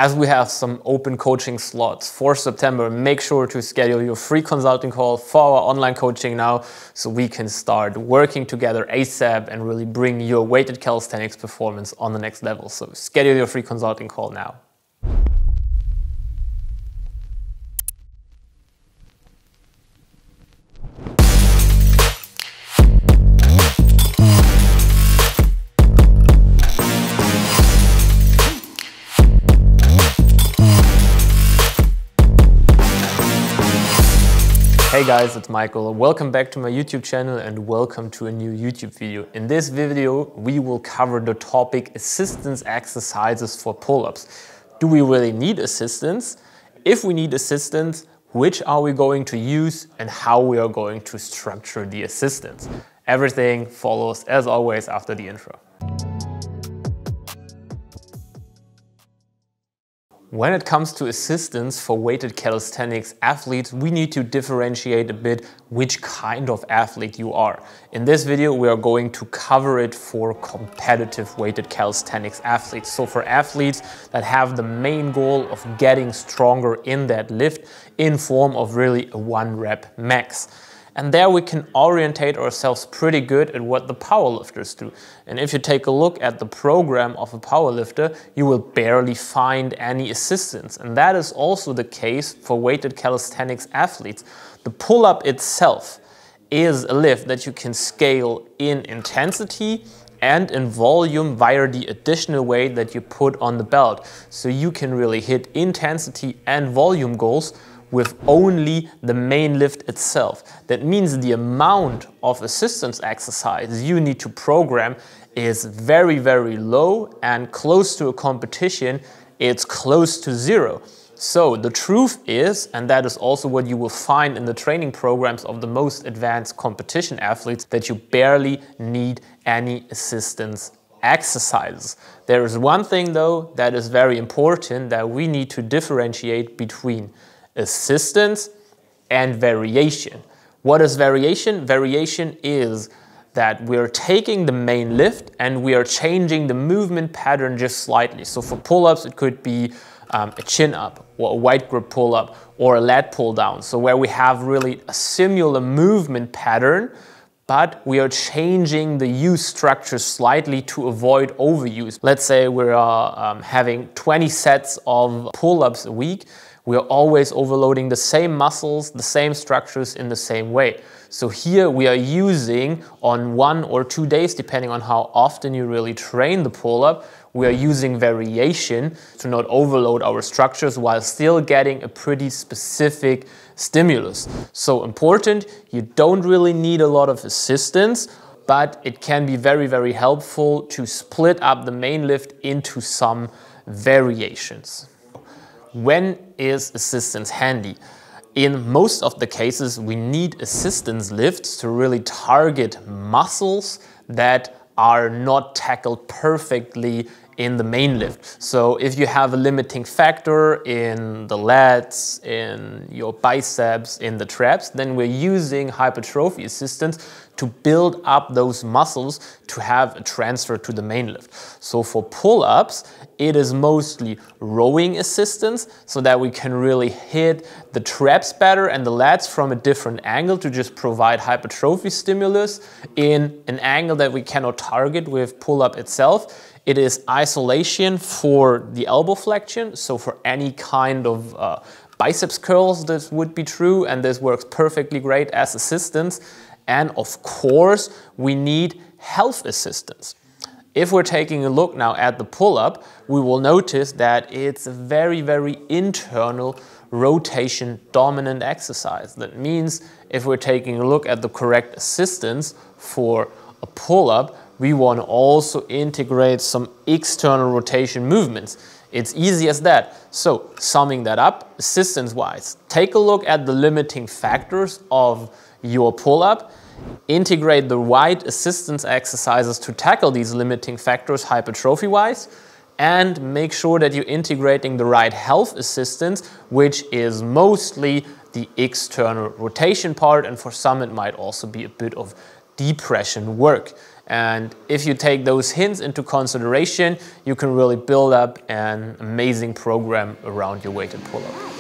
As we have some open coaching slots for September, make sure to schedule your free consulting call for our online coaching now so we can start working together ASAP and really bring your weighted calisthenics performance on the next level. So schedule your free consulting call now. Hey guys, it's Michael. Welcome back to my YouTube channel and welcome to a new YouTube video. In this video, we will cover the topic assistance exercises for pull-ups. Do we really need assistance? If we need assistance, which are we going to use and how we are going to structure the assistance? Everything follows as always after the intro. When it comes to assistance for weighted calisthenics athletes, we need to differentiate a bit which kind of athlete you are. In this video, we are going to cover it for competitive weighted calisthenics athletes. So for athletes that have the main goal of getting stronger in that lift in form of really a 1 rep max. And there we can orientate ourselves pretty good at what the powerlifters do. And if you take a look at the program of a powerlifter, you will barely find any assistance. And that is also the case for weighted calisthenics athletes. The pull-up itself is a lift that you can scale in intensity and in volume via the additional weight that you put on the belt. So you can really hit intensity and volume goals with only the main lift itself. That means the amount of assistance exercise you need to program is very, very low, and close to a competition, it's close to zero. So the truth is, and that is also what you will find in the training programs of the most advanced competition athletes, that you barely need any assistance exercises. There is one thing though that is very important, that we need to differentiate between assistance and variation. What is variation? Variation is that we're taking the main lift and we are changing the movement pattern just slightly. So for pull-ups, it could be a chin up or a wide grip pull-up or a lat pull down. So where we have really a similar movement pattern, but we are changing the use structure slightly to avoid overuse. Let's say we're having 20 sets of pull-ups a week. We are always overloading the same muscles, the same structures in the same way. So here we are using on 1 or 2 days, depending on how often you really train the pull-up, we are using variation to not overload our structures while still getting a pretty specific stimulus. So important, you don't really need a lot of assistance, but it can be very, very helpful to split up the main lift into some variations. When is assistance handy? In most of the cases, we need assistance lifts to really target muscles that are not tackled perfectly in the main lift. So if you have a limiting factor in the lats, in your biceps, in the traps, then we're using hypertrophy assistance to build up those muscles to have a transfer to the main lift. So for pull-ups, it is mostly rowing assistance so that we can really hit the traps better and the lats from a different angle to just provide hypertrophy stimulus in an angle that we cannot target with pull-up itself. It is isolation for the elbow flexion, so for any kind of biceps curls this would be true, and this works perfectly great as assistance. And of course, we need health assistance. If we're taking a look now at the pull-up, we will notice that it's a very, very internal rotation dominant exercise. That means if we're taking a look at the correct assistance for a pull-up, we want to also integrate some external rotation movements. It's easy as that. So summing that up, assistance-wise, take a look at the limiting factors of your pull-up, integrate the right assistance exercises to tackle these limiting factors hypertrophy-wise, and make sure that you're integrating the right health assistance, which is mostly the external rotation part, and for some it might also be a bit of depression work. And if you take those hints into consideration, you can really build up an amazing program around your weighted pull-up.